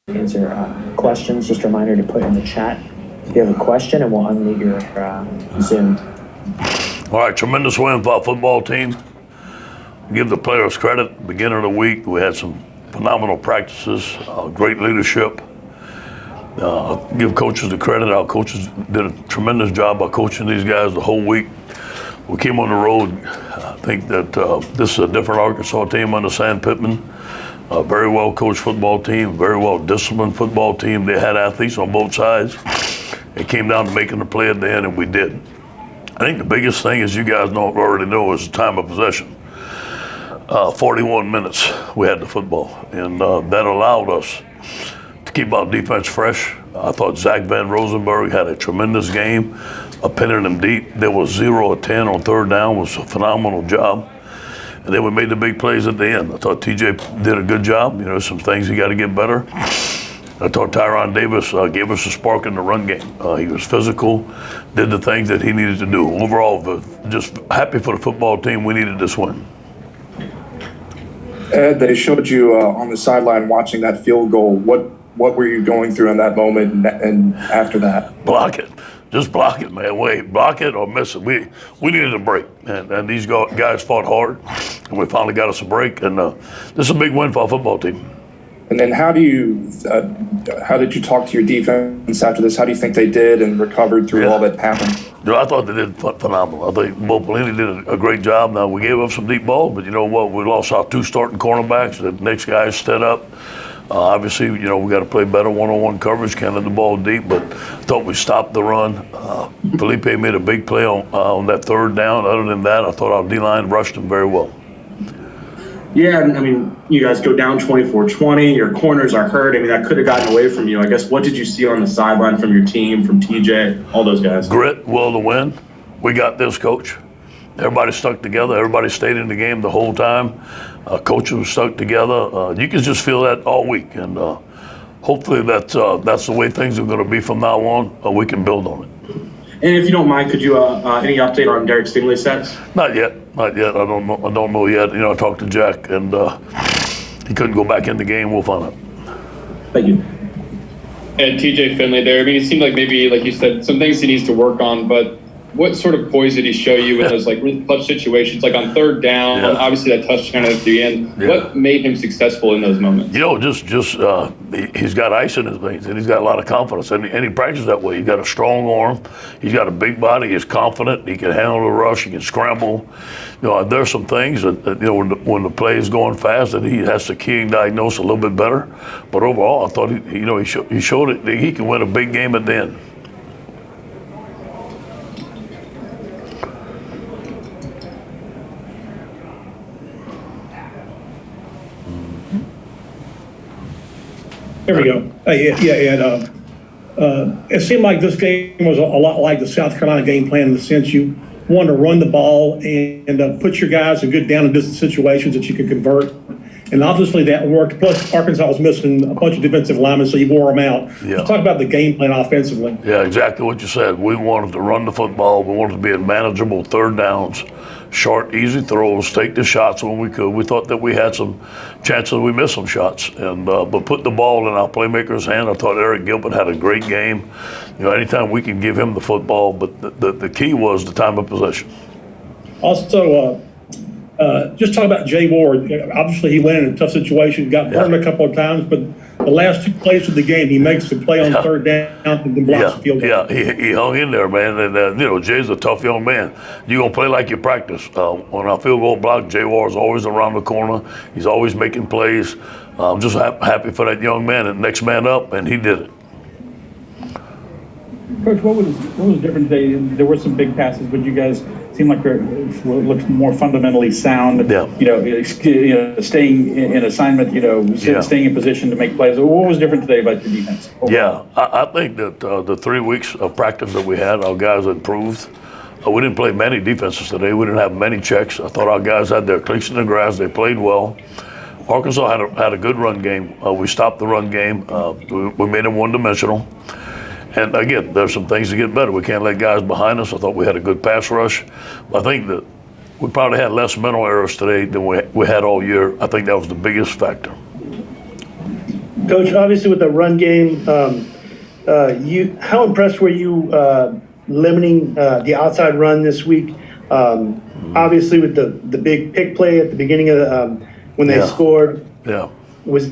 answer questions. Just a reminder to put in the chat if you have a question, and we'll unmute your Zoom. All right, tremendous win for our football team. Give the players credit. Beginning of the week, we had some phenomenal practices, great leadership. Give coaches the credit. Our coaches did a tremendous job by coaching these guys the whole week. We came on the road. I think that this is a different Arkansas team under Sam Pittman. A very well coached football team, very well disciplined football team. They had athletes on both sides. It came down to making the play at the end, and we did. I think the biggest thing, as you guys already know, is the time of possession. 41 minutes we had the football, and that allowed us to keep our defense fresh. I thought Zach Van Rosenberg had a tremendous game, pinning them deep. There was 0 of 10 on third down. It was a phenomenal job. And then we made the big plays at the end. I thought TJ did a good job. You know, some things he got to get better. I thought Tyrion Davis gave us a spark in the run game. He was physical, did the things that he needed to do. Overall, just happy for the football team. We needed this win. Ed, they showed you on the sideline watching that field goal. What were you going through in that moment and after that? Block it. Just block it, man. Wait, block it or miss it. We needed a break, and these guys fought hard, and we finally got us a break. And this is a big win for our football team. And then how did you talk to your defense after this? How do you think they did and recovered through all that happened? You know, I thought they did phenomenal. I think Bo Pelini did a great job. Now, we gave up some deep balls, but you know what? We lost our 2 starting cornerbacks. The next guys stood up. Obviously, you know, we got to play better one-on-one coverage, can't let the ball deep, but I thought we stopped the run. Felipe made a big play on that third down. Other than that, I thought our D-line rushed him very well. Yeah, I mean, you guys go down 24-20. Your corners are hurt. I mean, that could have gotten away from you. I guess, what did you see on the sideline from your team, from TJ, all those guys? Grit, will to win. We got this, coach. Everybody stuck together. Everybody stayed in the game the whole time. Coaches were stuck together. You can just feel that all week, and hopefully that's the way things are going to be from now on. We can build on it. And if you don't mind, could you any update on Derek Stingley's stats? Not yet. I don't know yet. You know, I talked to Jack, and he couldn't go back in the game. We'll find out. Thank you. And TJ Finley there. I mean, it seemed like maybe, like you said, some things he needs to work on, but what sort of poise did he show you in those like really clutch situations, like on third down? Yeah. Obviously, that touchdown at the end. Yeah. What made him successful in those moments? You know, he's got ice in his veins, and he's got a lot of confidence, and he practices that way. He's got a strong arm. He's got a big body. He's confident. He can handle the rush. He can scramble. You know, there's some things that you know when the play is going fast that he has to key and diagnose a little bit better. But overall, I thought he showed it that he can win a big game at the end. There we go. Ed, it seemed like this game was a lot like the South Carolina game plan in the sense you wanted to run the ball and put your guys in good down and distance situations that you could convert. And obviously that worked. Plus, Arkansas was missing a bunch of defensive linemen, so you wore them out. Yeah. Let's talk about the game plan offensively. Yeah, exactly what you said. We wanted to run the football. We wanted to be in manageable third downs, short, easy throws, take the shots when we could. We thought that we had some chances. We missed some shots, and but put the ball in our playmakers' hand. I thought Eric Gilbert had a great game. You know, anytime we can give him the football, but the key was the time of possession. Also, just talk about Jay Ward. Obviously, he went in a tough situation, got burned a couple of times, but the last 2 plays of the game, he makes the play on third down and then blocks the field goal. Yeah, he hung in there, man. And, you know, Jay's a tough young man. You're going to play like you practice. On our field goal block, Jay Ward's always around the corner. He's always making plays. I'm just happy for that young man. And next man up, and he did it. Coach, what was different today? There were some big passes, but you guys seemed like it looked more fundamentally sound. Yeah. You know, staying in assignment. You know, staying in position to make plays. What was different today about your defense? Yeah, I think that the 3 weeks of practice that we had, our guys improved. We didn't play many defenses today. We didn't have many checks. I thought our guys had their cleats in the grass. They played well. Arkansas had a good run game. We stopped the run game. We made them one-dimensional. And again, there's some things to get better. We can't let guys behind us. I thought we had a good pass rush. I think that we probably had less mental errors today than we had all year. I think that was the biggest factor. Coach, obviously with the run game, how impressed were you limiting the outside run this week? Obviously with the big pick play at the beginning of when they scored. Yeah. Was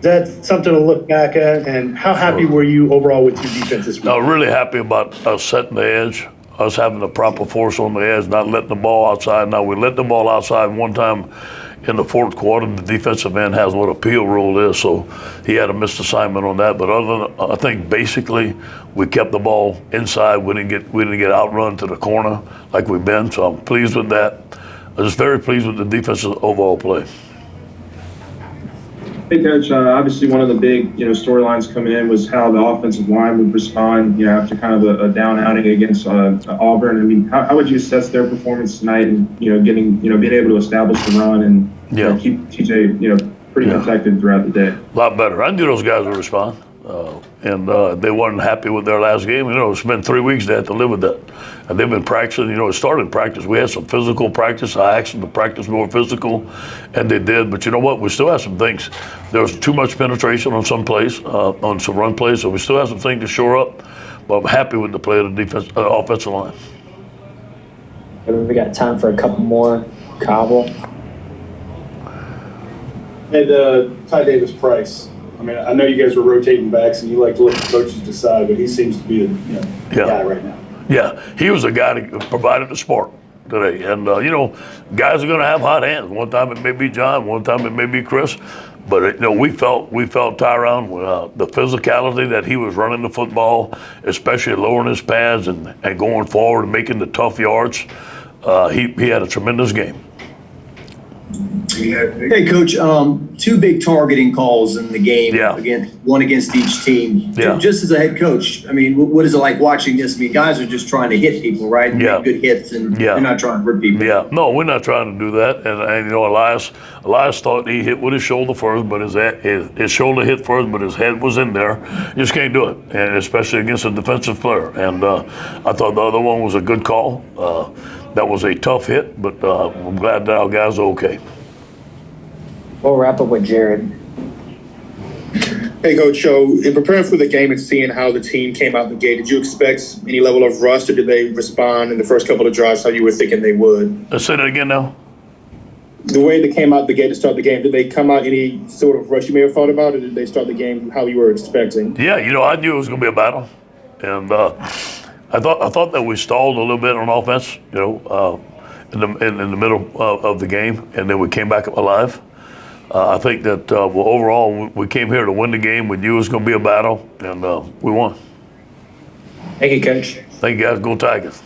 that something to look back at? And how happy were you overall with your defense this week? No, really happy about us setting the edge, us having the proper force on the edge, not letting the ball outside. Now, we let the ball outside one time in the fourth quarter. The defensive end has what a peel rule is, so he had a missed assignment on that. But other than, I think basically we kept the ball inside. We didn't get outrun to the corner like we've been. So I'm pleased with that. I'm just very pleased with the defensive overall play. Hey, Coach, obviously one of the big, storylines coming in was how the offensive line would respond, after kind of a down outing against Auburn. I mean, how would you assess their performance tonight and, being able to establish the run and keep TJ, pretty protected throughout the day? A lot better. I knew those guys would respond. And they weren't happy with their last game. It's been 3 weeks they had to live with that. And they've been practicing. It started practice. We had some physical practice. I asked them to practice more physical, and they did. But you know what? We still have some things. There was too much penetration on some plays, on some run plays, so we still have some things to shore up. But I'm happy with the play of the offensive line. We got time for a couple more. Cobble. And Ty Davis-Price. I mean, I know you guys were rotating backs and you like to let the coaches decide, but he seems to be the guy right now. Yeah, he was the guy that provided the spark today. And, guys are going to have hot hands. One time it may be John, one time it may be Chris. But, we felt Tyrion, the physicality that he was running the football, especially lowering his pads and going forward and making the tough yards. He had a tremendous game. Hey, Coach, two big targeting calls in the game, one against each team. Yeah. Just as a head coach, I mean, what is it like watching this? I mean, guys are just trying to hit people, right? And make good hits, and they're not trying to hurt people. Yeah, no, we're not trying to do that. And Elias thought he hit with his shoulder first, but his shoulder hit first, but his head was in there. You just can't do it, and especially against a defensive player. And I thought the other one was a good call. That was a tough hit, but I'm glad that our guys are okay. We'll wrap up with Jared. Hey, Coach, so in preparing for the game and seeing how the team came out the gate, did you expect any level of rust, or did they respond in the first couple of drives how you were thinking they would? Let's say that again now. The way they came out the gate to start the game, did they come out any sort of rush you may have thought about, or did they start the game how you were expecting? Yeah, I knew it was going to be a battle. And I thought that we stalled a little bit on offense, in the middle of the game, and then we came back alive. I think that overall we came here to win the game. We knew it was going to be a battle, and we won. Thank you, Coach. Thank you, guys. Go Tigers.